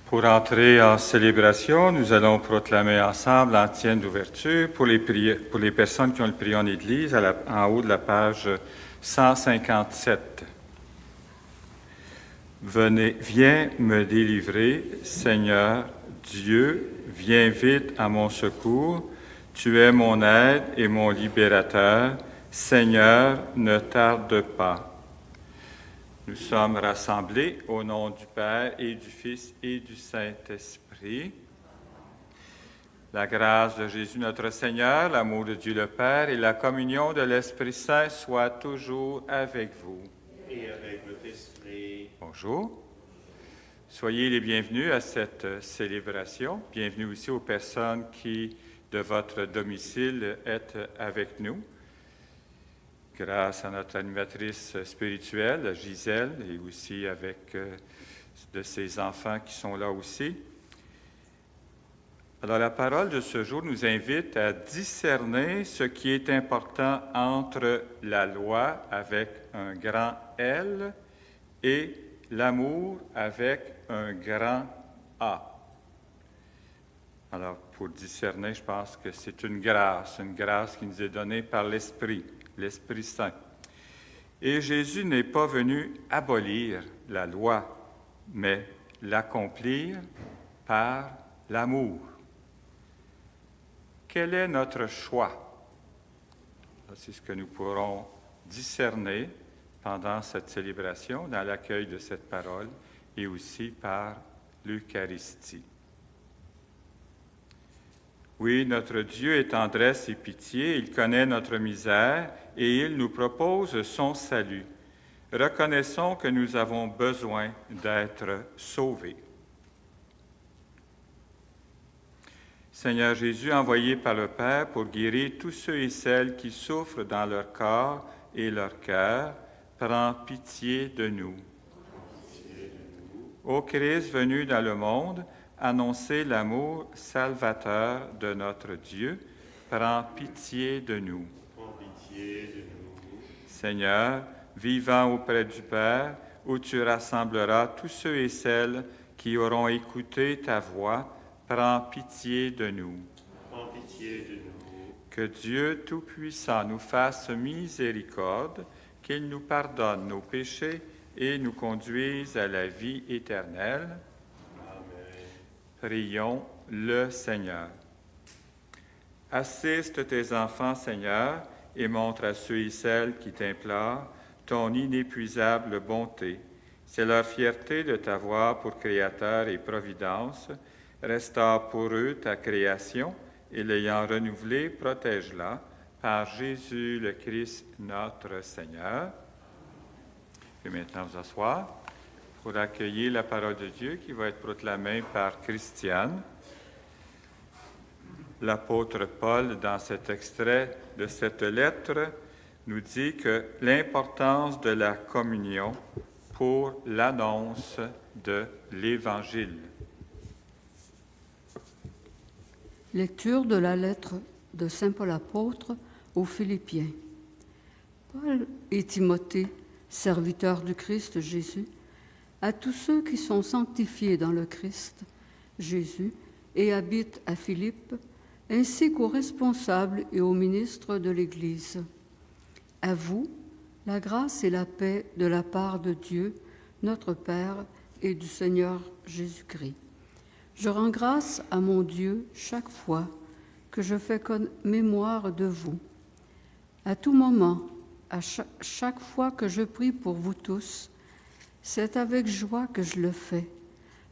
Pour entrer en célébration, nous allons proclamer ensemble l'antienne d'ouverture pour les personnes qui ont le prié en Église, en haut de la page 157. Viens me délivrer, Seigneur Dieu, viens vite à mon secours. Tu es mon aide et mon libérateur. Seigneur, ne tarde pas. Nous sommes rassemblés au nom du Père et du Fils et du Saint-Esprit. La grâce de Jésus notre Seigneur, l'amour de Dieu le Père et la communion de l'Esprit Saint soient toujours avec vous. Et avec votre esprit. Bonjour. Soyez les bienvenus à cette célébration. Bienvenue aussi aux personnes qui, de votre domicile, êtes avec nous. Grâce à notre animatrice spirituelle, Gisèle, et aussi avec de ses enfants qui sont là aussi. Alors, la parole de ce jour nous invite à discerner ce qui est important entre la loi avec un grand L et l'amour avec un grand A. Alors, pour discerner, je pense que c'est une grâce qui nous est donnée par l'Esprit Saint. Et Jésus n'est pas venu abolir la loi, mais l'accomplir par l'amour. Quel est notre choix? C'est ce que nous pourrons discerner pendant cette célébration, dans l'accueil de cette parole et aussi par l'Eucharistie. Oui, notre Dieu est tendresse et pitié, il connaît notre misère et il nous propose son salut. Reconnaissons que nous avons besoin d'être sauvés. Seigneur Jésus, envoyé par le Père pour guérir tous ceux et celles qui souffrent dans leur corps et leur cœur, prends pitié de nous. Ô Christ venu dans le monde, annoncer l'amour salvateur de notre Dieu, prends pitié de nous. Prends pitié de nous. Seigneur, vivant auprès du Père, où tu rassembleras tous ceux et celles qui auront écouté ta voix, prends pitié de nous. Prends pitié de nous. Que Dieu Tout-Puissant nous fasse miséricorde, qu'il nous pardonne nos péchés et nous conduise à la vie éternelle. Prions le Seigneur. Assiste tes enfants, Seigneur, et montre à ceux et celles qui t'implorent ton inépuisable bonté. C'est leur fierté de t'avoir pour Créateur et Providence. Restaure pour eux ta création et l'ayant renouvelée, protège-la par Jésus le Christ, notre Seigneur. Et maintenant vous asseoir pour accueillir la parole de Dieu qui va être proclamée par Christiane. L'apôtre Paul, dans cet extrait de cette lettre, nous dit que l'importance de la communion pour l'annonce de l'Évangile. Lecture de la lettre de saint Paul apôtre aux Philippiens. Paul et Timothée, serviteurs du Christ Jésus, à tous ceux qui sont sanctifiés dans le Christ Jésus et habitent à Philippe, ainsi qu'aux responsables et aux ministres de l'Église. À vous, la grâce et la paix de la part de Dieu, notre Père, et du Seigneur Jésus-Christ. Je rends grâce à mon Dieu chaque fois que je fais mémoire de vous. À tout moment, à chaque fois que je prie pour vous tous, c'est avec joie que je le fais,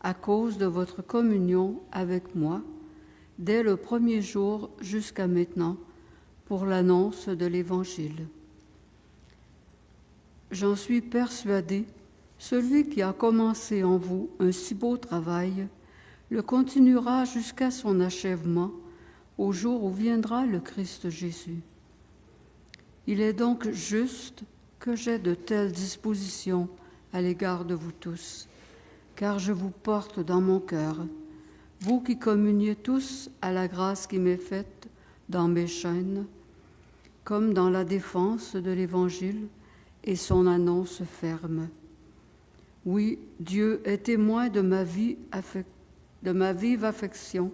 à cause de votre communion avec moi, dès le premier jour jusqu'à maintenant, pour l'annonce de l'Évangile. J'en suis persuadée, celui qui a commencé en vous un si beau travail, le continuera jusqu'à son achèvement, au jour où viendra le Christ Jésus. Il est donc juste que j'aie de telles dispositions à l'égard de vous tous, car je vous porte dans mon cœur, vous qui communiez tous à la grâce qui m'est faite dans mes chaînes, comme dans la défense de l'Évangile et son annonce ferme. Oui, Dieu est témoin de ma vie de ma vive affection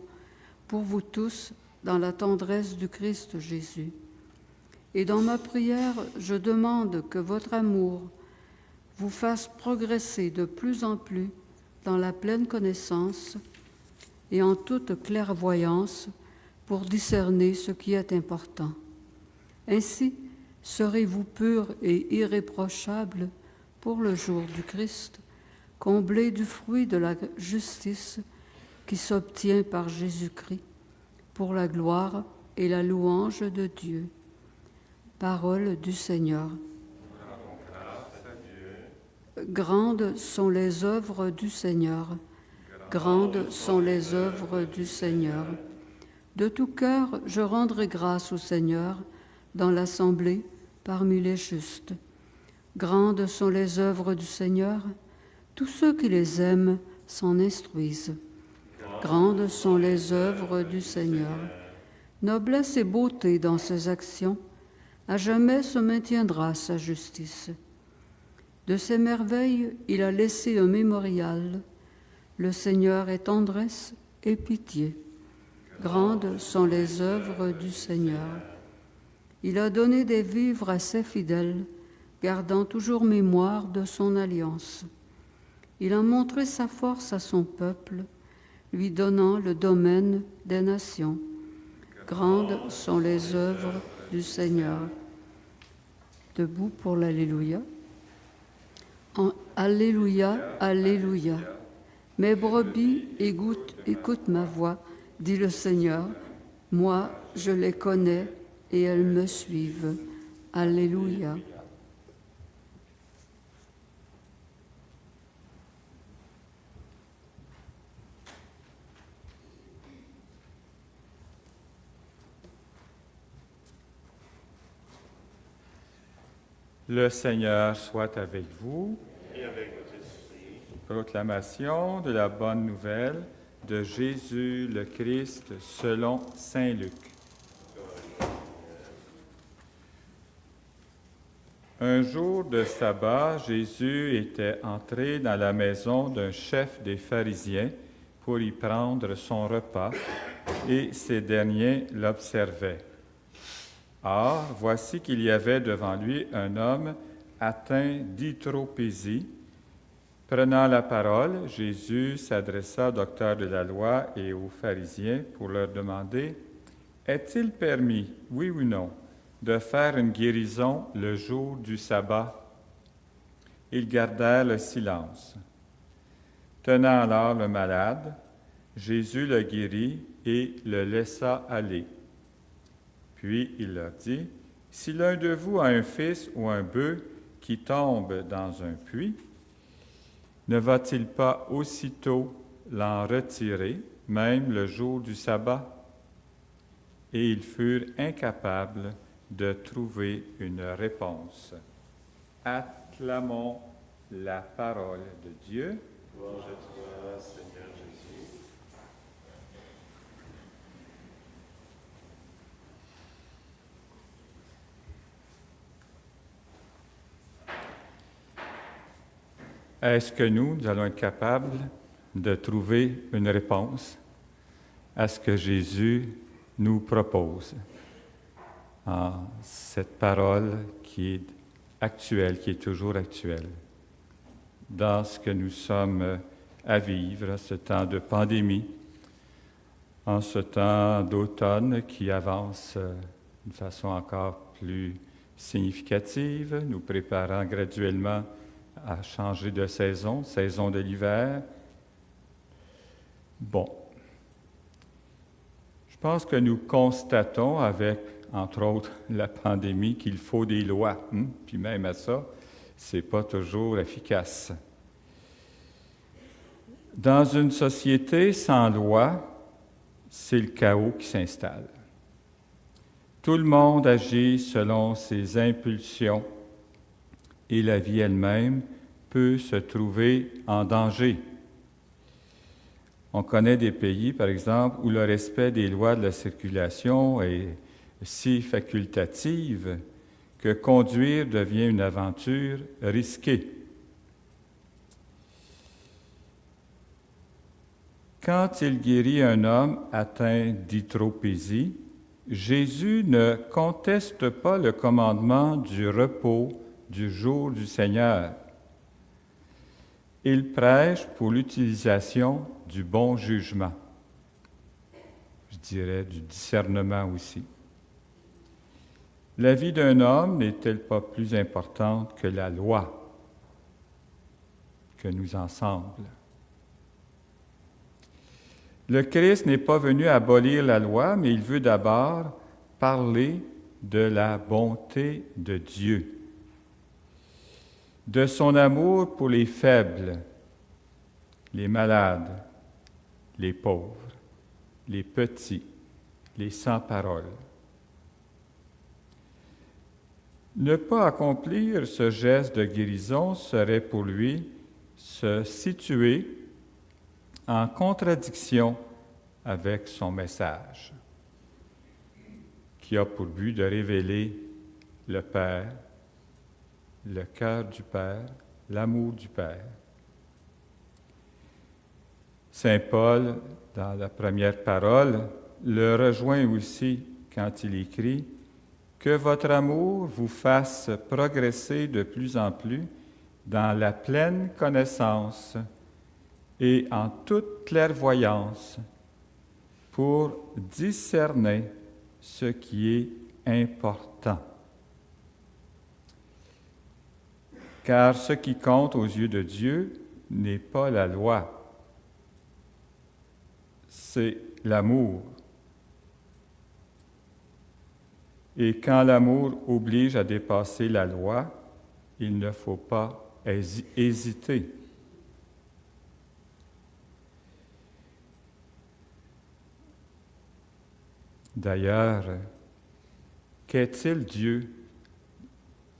pour vous tous dans la tendresse du Christ Jésus. Et dans ma prière, je demande que votre amour vous fasse progresser de plus en plus dans la pleine connaissance et en toute clairvoyance pour discerner ce qui est important. Ainsi, serez-vous purs et irréprochables pour le jour du Christ, comblés du fruit de la justice qui s'obtient par Jésus-Christ, pour la gloire et la louange de Dieu. Parole du Seigneur. Grandes sont les œuvres du Seigneur. Grandes sont les œuvres du Seigneur. De tout cœur, je rendrai grâce au Seigneur dans l'assemblée parmi les justes. Grandes sont les œuvres du Seigneur. Tous ceux qui les aiment s'en instruisent. Grandes sont les œuvres du Seigneur. Noblesse et beauté dans ses actions. À jamais se maintiendra sa justice. De ses merveilles, il a laissé un mémorial. Le Seigneur est tendresse et pitié. Grandes sont les œuvres du Seigneur. Il a donné des vivres à ses fidèles, gardant toujours mémoire de son alliance. Il a montré sa force à son peuple, lui donnant le domaine des nations. Grandes sont les œuvres du Seigneur. Debout pour l'Alléluia. Alléluia, Alléluia. Mes brebis écoutent ma voix, dit le Seigneur. Moi, je les connais et elles me suivent. Alléluia. Le Seigneur soit avec vous. Et avec votre esprit. Proclamation de la bonne nouvelle de Jésus le Christ selon saint Luc. Un jour de sabbat, Jésus était entré dans la maison d'un chef des pharisiens pour y prendre son repas, et ces derniers l'observaient. Or, voici qu'il y avait devant lui un homme atteint d'hydropésie. Prenant la parole, Jésus s'adressa au docteur de la loi et aux pharisiens pour leur demander « Est-il permis, oui ou non, de faire une guérison le jour du sabbat ?» Ils gardèrent le silence. Tenant alors le malade, Jésus le guérit et le laissa aller. Puis il leur dit, « Si l'un de vous a un fils ou un bœuf qui tombe dans un puits, ne va-t-il pas aussitôt l'en retirer, même le jour du sabbat? » Et ils furent incapables de trouver une réponse. Acclamons la parole de Dieu. Gloire à toi, Seigneur Jésus. Est-ce que nous allons être capables de trouver une réponse à ce que Jésus nous propose en cette parole qui est actuelle, qui est toujours actuelle, dans ce que nous sommes à vivre, ce temps de pandémie, en ce temps d'automne qui avance d'une façon encore plus significative, nous préparant graduellement à changer de saison, saison de l'hiver. Bon. Je pense que nous constatons avec, entre autres, la pandémie, qu'il faut des lois. Puis même à ça, ce n'est pas toujours efficace. Dans une société sans loi, c'est le chaos qui s'installe. Tout le monde agit selon ses impulsions et la vie elle-même peut se trouver en danger. On connaît des pays, par exemple, où le respect des lois de la circulation est si facultatif que conduire devient une aventure risquée. Quand il guérit un homme atteint d'hydropésie, Jésus ne conteste pas le commandement du repos du jour du Seigneur. Il prêche pour l'utilisation du bon jugement, je dirais du discernement aussi. La vie d'un homme n'est-elle pas plus importante que la loi que nous ensemble? Le Christ n'est pas venu abolir la loi, mais il veut d'abord parler de la bonté de Dieu, de son amour pour les faibles, les malades, les pauvres, les petits, les sans-parole. Ne pas accomplir ce geste de guérison serait pour lui se situer en contradiction avec son message, qui a pour but de révéler le Père, le cœur du Père, l'amour du Père. Saint Paul, dans la première parole, le rejoint aussi quand il écrit « Que votre amour vous fasse progresser de plus en plus dans la pleine connaissance et en toute clairvoyance pour discerner ce qui est important. Car ce qui compte aux yeux de Dieu n'est pas la loi, c'est l'amour. Et quand l'amour oblige à dépasser la loi, il ne faut pas hésiter. D'ailleurs, qu'est-il Dieu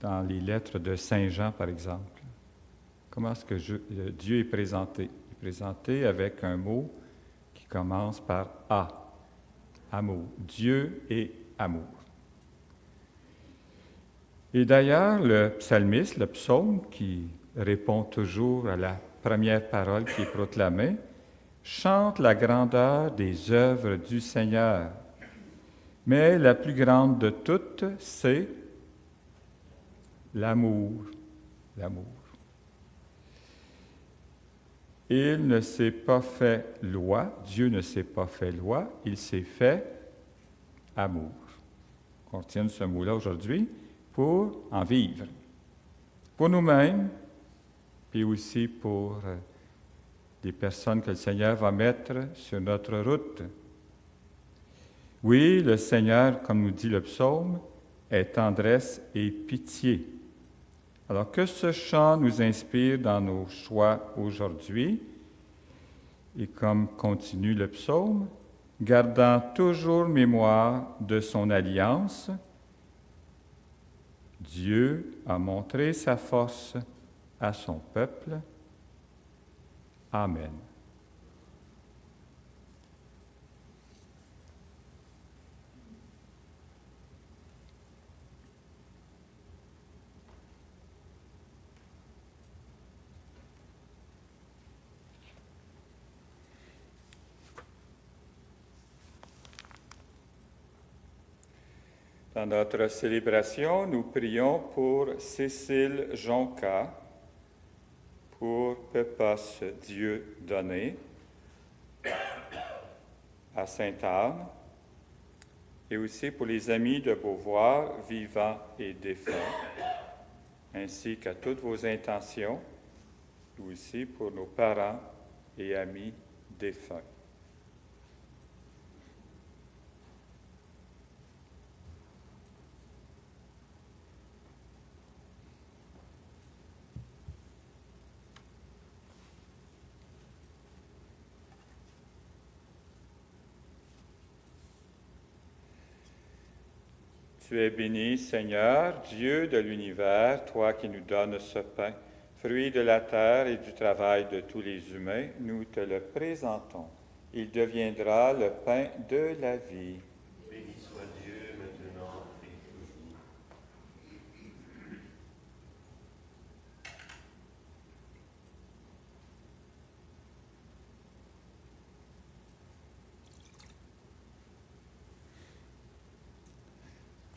dans les lettres de Saint Jean, par exemple? Comment est-ce que Dieu est présenté? Il est présenté avec un mot qui commence par A, amour. Dieu est amour. Et d'ailleurs, le psalmiste, le psaume, qui répond toujours à la première parole qui est proclamée, chante la grandeur des œuvres du Seigneur. Mais la plus grande de toutes, c'est l'amour. L'amour. Il ne s'est pas fait loi, Dieu ne s'est pas fait loi, il s'est fait amour. On retient ce mot-là aujourd'hui pour en vivre. Pour nous-mêmes, puis aussi pour des personnes que le Seigneur va mettre sur notre route. Oui, le Seigneur, comme nous dit le psaume, est tendresse et pitié. Alors que ce chant nous inspire dans nos choix aujourd'hui, et comme continue le psaume, gardant toujours mémoire de son alliance, Dieu a montré sa force à son peuple. Amen. Dans notre célébration, nous prions pour Cécile Jonca, pour Pepos Dieu donné, à Sainte-Anne, et aussi pour les amis de Beauvoir, vivants et défunts, ainsi qu'à toutes vos intentions, et aussi pour nos parents et amis défunts. Tu es béni, Seigneur, Dieu de l'univers, toi qui nous donnes ce pain, fruit de la terre et du travail de tous les humains, nous te le présentons. Il deviendra le pain de la vie. Béni soit Dieu maintenant et toujours.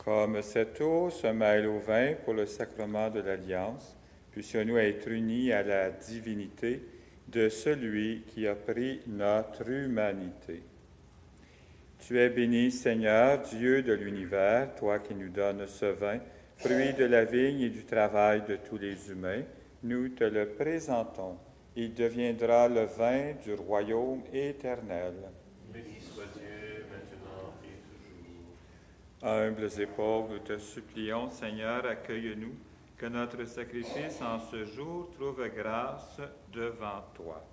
Comme cette eau se mêle au vin pour le sacrement de l'Alliance, puissions-nous être unis à la divinité de celui qui a pris notre humanité. Tu es béni, Seigneur, Dieu de l'univers, toi qui nous donnes ce vin, fruit de la vigne et du travail de tous les humains. Nous te le présentons. Il deviendra le vin du royaume éternel. Béni soit Dieu, maintenant et toujours. Humbles et pauvres, nous te supplions, Seigneur, accueille-nous, que notre sacrifice en ce jour trouve grâce devant toi.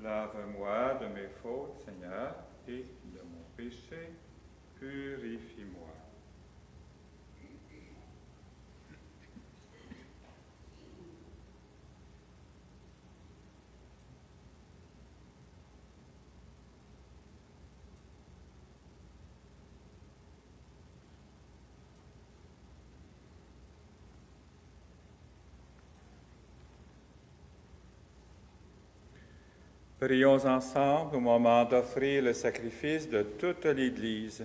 Lave-moi de mes fautes, Seigneur, et de mon péché, purifie-moi. Prions ensemble au moment d'offrir le sacrifice de toute l'Église.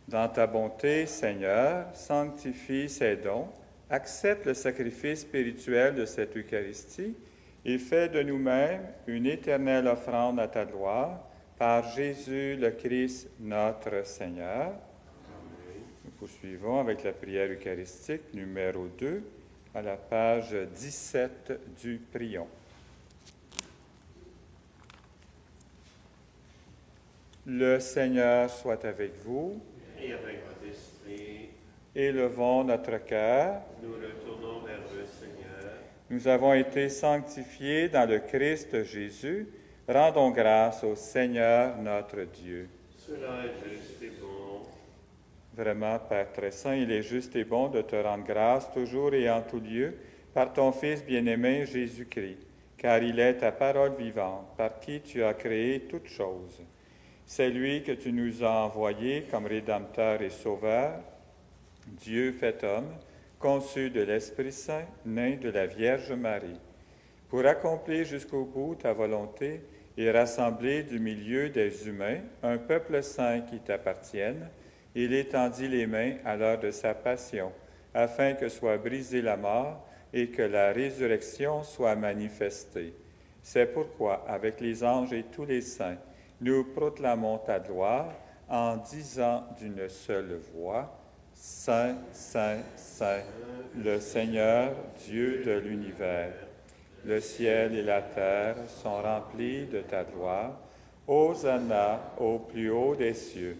Dans ta bonté, Seigneur, sanctifie ces dons, accepte le sacrifice spirituel de cette Eucharistie et fais de nous-mêmes une éternelle offrande à ta gloire par Jésus le Christ, notre Seigneur. Nous poursuivons avec la prière eucharistique numéro 2. À la page 17 du Prion. Le Seigneur soit avec vous. Et avec votre esprit, Élevons notre cœur. nous retournons vers le Seigneur. Nous avons été sanctifiés dans le Christ Jésus. Rendons grâce au Seigneur notre Dieu. Cela est juste et bon. Vraiment, Père très saint, il est juste et bon de te rendre grâce toujours et en tout lieu par ton Fils bien-aimé Jésus-Christ, car il est ta parole vivante, par qui tu as créé toutes choses. C'est lui que tu nous as envoyé comme Rédempteur et Sauveur, Dieu fait homme, conçu de l'Esprit Saint, né de la Vierge Marie, pour accomplir jusqu'au bout ta volonté et rassembler du milieu des humains un peuple saint qui t'appartienne. Il étendit les mains à l'heure de sa passion, afin que soit brisée la mort et que la résurrection soit manifestée. C'est pourquoi, avec les anges et tous les saints, nous proclamons ta gloire en disant d'une seule voix, Saint, Saint, Saint, le Seigneur, Dieu de l'univers. Le ciel et la terre sont remplis de ta gloire. Hosanna au plus haut des cieux.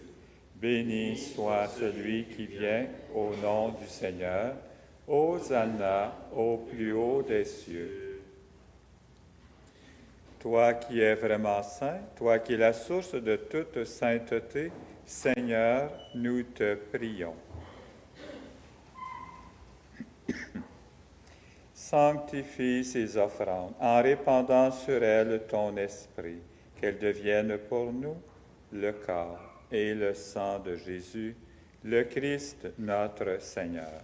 Béni soit celui qui vient au nom du Seigneur. Hosanna au plus haut des cieux. Toi qui es vraiment saint, toi qui es la source de toute sainteté, Seigneur, nous te prions. Sanctifie ces offrandes en répandant sur elles ton esprit, qu'elles deviennent pour nous le corps et le sang de Jésus, le Christ notre Seigneur.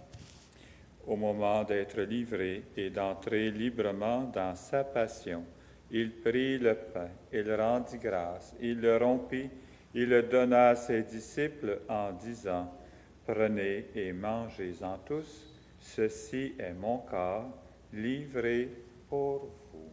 Au moment d'être livré et d'entrer librement dans sa passion, il prit le pain, il rendit grâce, il le rompit, il le donna à ses disciples en disant, « Prenez et mangez-en tous, ceci est mon corps, livré pour vous. »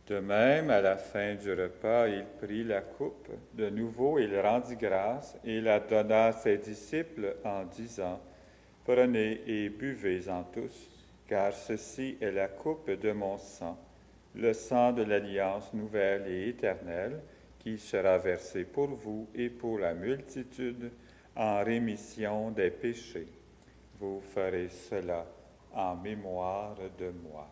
De même, à la fin du repas, il prit la coupe. De nouveau, il rendit grâce et la donna à ses disciples en disant, « Prenez et buvez-en tous, car ceci est la coupe de mon sang, le sang de l'alliance nouvelle et éternelle, qui sera versé pour vous et pour la multitude en rémission des péchés. Vous ferez cela en mémoire de moi. »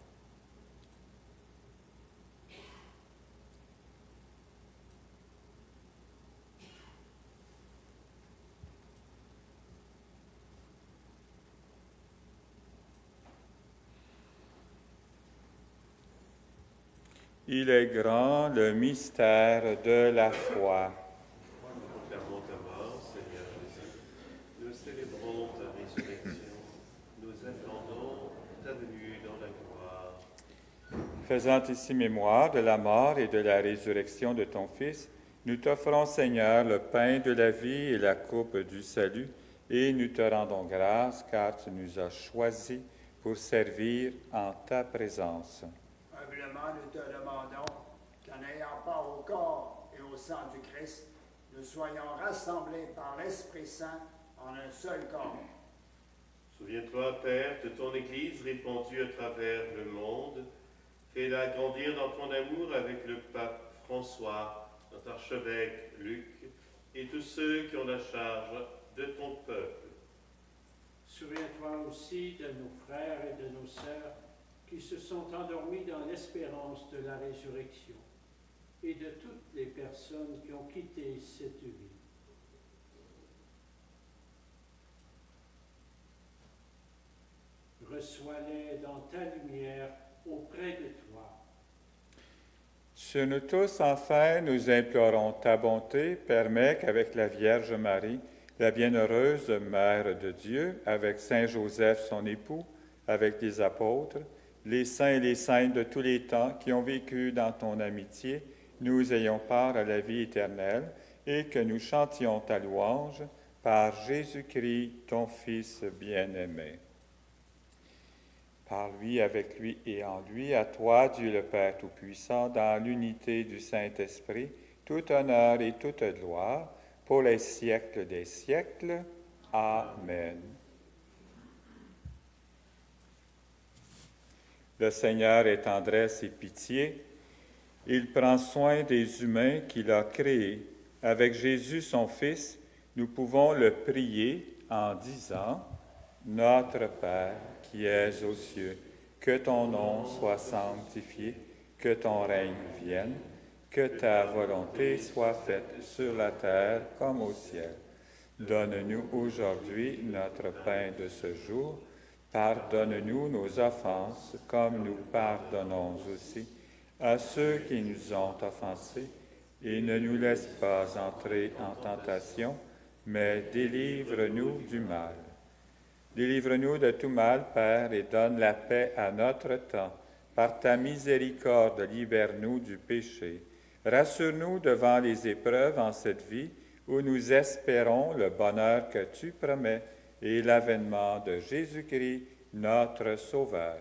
Il est grand le mystère de la foi. Nous proclamons ta mort, Seigneur Jésus. Nous célébrons ta résurrection. Nous attendons ta venue dans la gloire. Faisant ici mémoire de la mort et de la résurrection de ton Fils, nous t'offrons, Seigneur, le pain de la vie et la coupe du salut, et nous te rendons grâce car tu nous as choisis pour servir en ta présence. Humblement, nous te demandons qu'en ayant part au corps et au sang du Christ, nous soyons rassemblés par l'Esprit Saint en un seul corps. Souviens-toi, Père, de ton Église répandue à travers le monde. Fais-la grandir dans ton amour avec le pape François, notre archevêque Luc, et tous ceux qui ont la charge de ton peuple. Souviens-toi aussi de nos frères et de nos sœurs qui se sont endormis dans l'espérance de la résurrection, et de toutes les personnes qui ont quitté cette vie. Reçois-les dans ta lumière auprès de toi. Sur nous tous, enfin, nous implorons ta bonté. Permets qu'avec la Vierge Marie, la bienheureuse Mère de Dieu, avec Saint Joseph, son époux, avec les apôtres, les saints et les saintes de tous les temps qui ont vécu dans ton amitié, nous ayons part à la vie éternelle et que nous chantions ta louange par Jésus-Christ, ton Fils bien-aimé. Par lui, avec lui et en lui, à toi, Dieu le Père Tout-Puissant, dans l'unité du Saint-Esprit, tout honneur et toute gloire, pour les siècles des siècles. Amen. Le Seigneur est tendresse et pitié. Il prend soin des humains qu'il a créés. Avec Jésus, son Fils, nous pouvons le prier en disant « Notre Père, qui es aux cieux, que ton nom soit sanctifié, que ton règne vienne, que ta volonté soit faite sur la terre comme au ciel. Donne-nous aujourd'hui notre pain de ce jour. Pardonne-nous nos offenses, comme nous pardonnons aussi à ceux qui nous ont offensés, et ne nous laisse pas entrer en tentation, mais délivre-nous du mal. Délivre-nous de tout mal, Père, et donne la paix à notre temps. Par ta miséricorde, libère-nous du péché. Rassure-nous devant les épreuves en cette vie, où nous espérons le bonheur que tu promets et l'avènement de Jésus-Christ, notre Sauveur.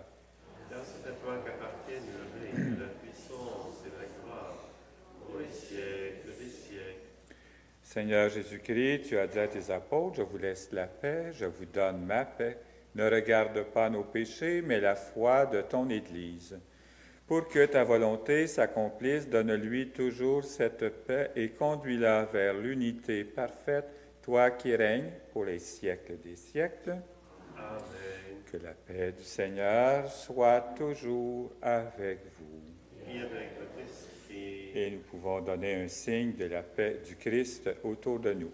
Car c'est à toi qu'appartiennent le règne, la puissance et la gloire, pour les siècles des siècles. Seigneur Jésus-Christ, tu as dit à tes apôtres, « Je vous laisse la paix, je vous donne ma paix. Ne regarde pas nos péchés, mais la foi de ton Église. Pour que ta volonté s'accomplisse, donne-lui toujours cette paix et conduis-la vers l'unité parfaite, toi qui règnes pour les siècles des siècles. » Amen. Que la paix du Seigneur soit toujours avec vous. Et avec votre esprit. Et nous pouvons donner un signe de la paix du Christ autour de nous.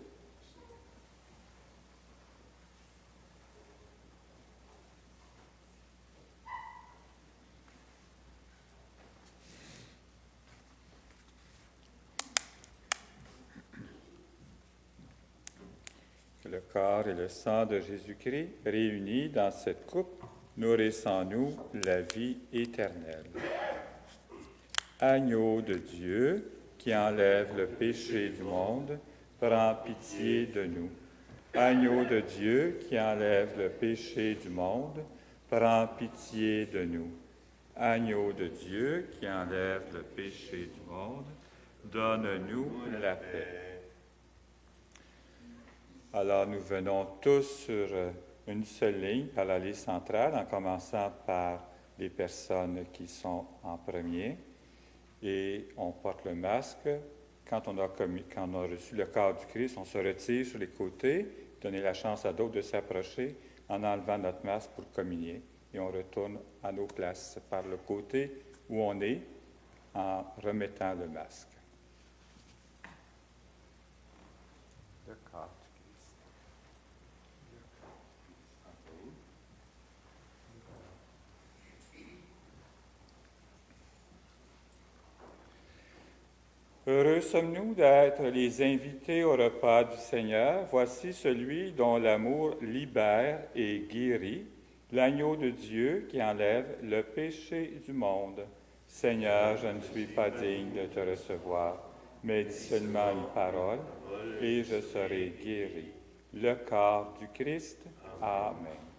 Que le corps et le sang de Jésus-Christ, réunis dans cette coupe, nourrissent en nous la vie éternelle. Agneau de Dieu, qui enlève le péché du monde, prends pitié de nous. Agneau de Dieu, qui enlève le péché du monde, prends pitié de nous. Agneau de Dieu, qui enlève le péché du monde, donne-nous la paix. Alors nous venons tous sur une seule ligne par la liste centrale, en commençant par les personnes qui sont en premier. Et on porte le masque. Quand on a reçu le corps du Christ, on se retire sur les côtés, donner la chance à d'autres de s'approcher en enlevant notre masque pour communier. Et on retourne à nos places par le côté où on est en remettant le masque. Le corps du Christ. Heureux sommes-nous d'être les invités au repas du Seigneur. Voici celui dont l'amour libère et guérit, l'agneau de Dieu qui enlève le péché du monde. Seigneur, je ne suis pas digne de te recevoir, mais dis seulement une parole et je serai guéri. Le corps du Christ. Amen.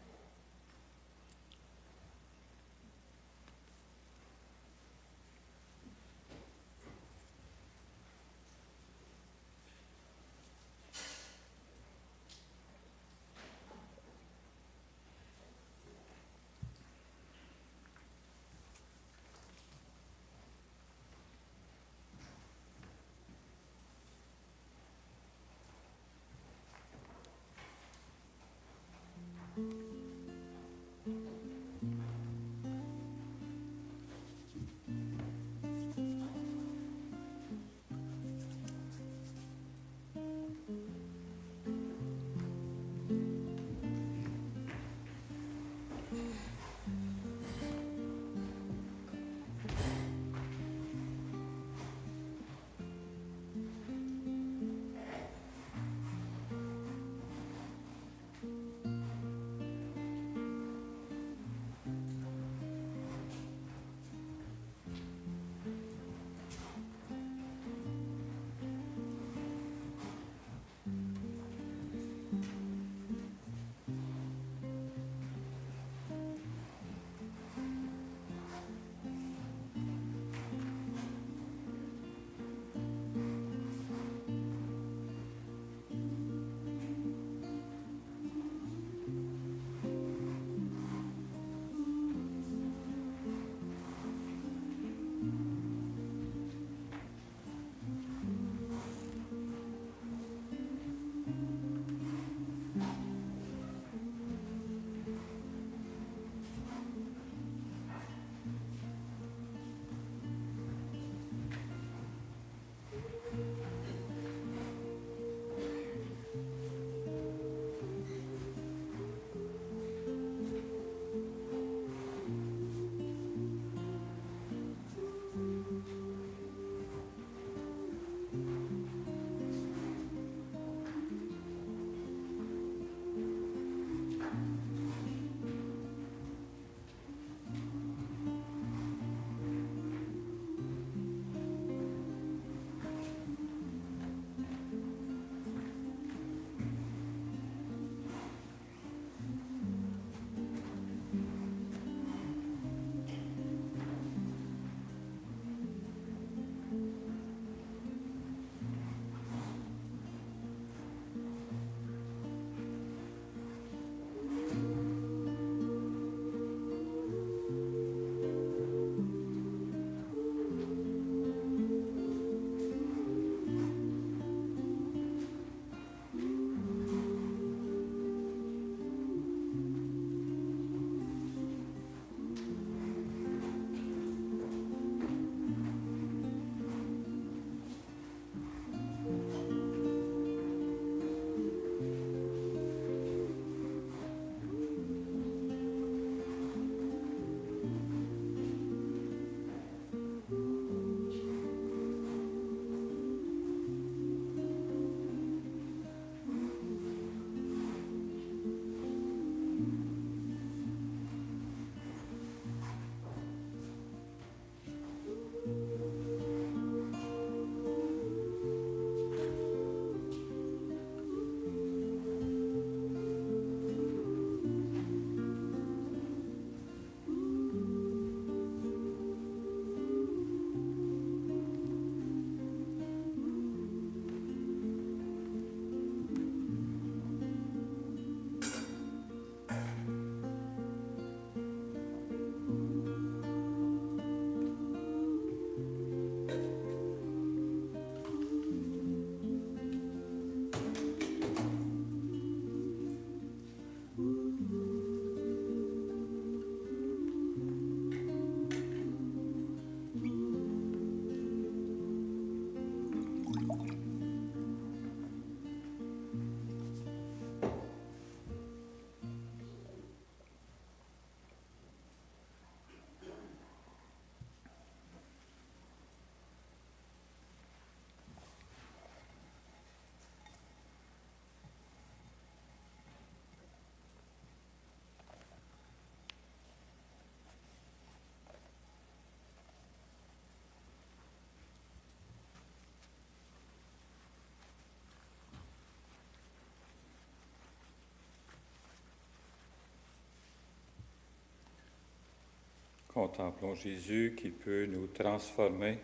contemplons Jésus qui peut nous transformer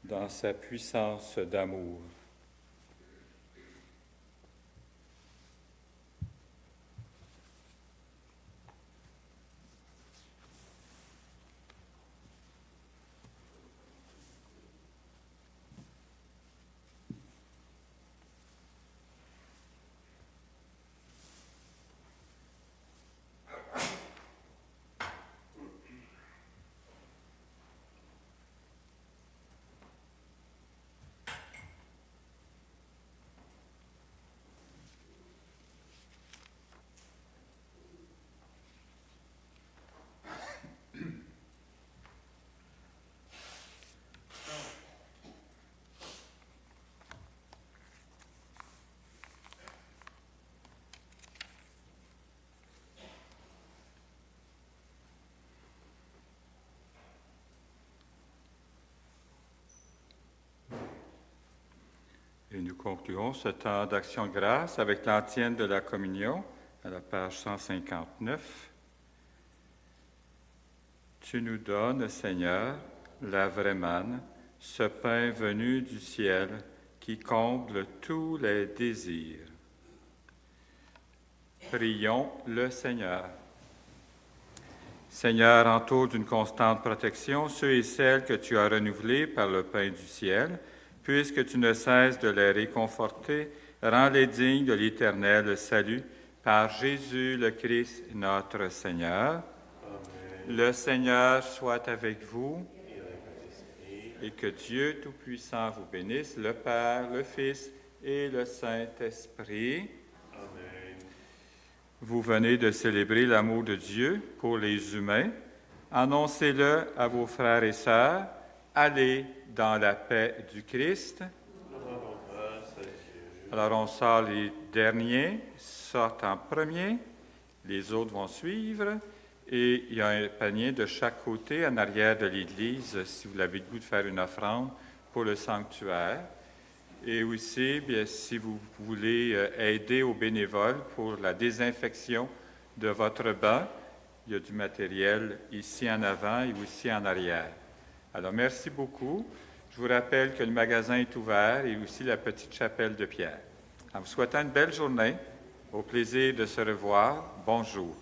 dans sa puissance d'amour. Et nous concluons ce temps d'action de grâce avec l'antienne de la communion à la page 159. Tu nous donnes, Seigneur, la vraie manne, ce pain venu du ciel qui comble tous les désirs. Prions le Seigneur. Seigneur, entoure d'une constante protection ceux et celles que tu as renouvelés par le pain du ciel. Puisque tu ne cesses de les réconforter, rends-les dignes de l'éternel salut par Jésus le Christ, notre Seigneur. Amen. Le Seigneur soit avec vous et que Dieu Tout-Puissant vous bénisse, le Père, le Fils et le Saint-Esprit. Amen. Vous venez de célébrer l'amour de Dieu pour les humains. Annoncez-le à vos frères et sœurs. Allez dans la paix du Christ. Rendons grâce à Dieu. Alors on sort les derniers, sortent en premier, les autres vont suivre, et il y a un panier de chaque côté en arrière de l'église si vous avez le goût de faire une offrande pour le sanctuaire. Et aussi, bien, si vous voulez aider aux bénévoles pour la désinfection de votre banc, il y a du matériel ici en avant et aussi en arrière. Alors, merci beaucoup. Je vous rappelle que le magasin est ouvert et aussi la petite chapelle de pierre. En vous souhaitant une belle journée, au plaisir de se revoir. Bonjour.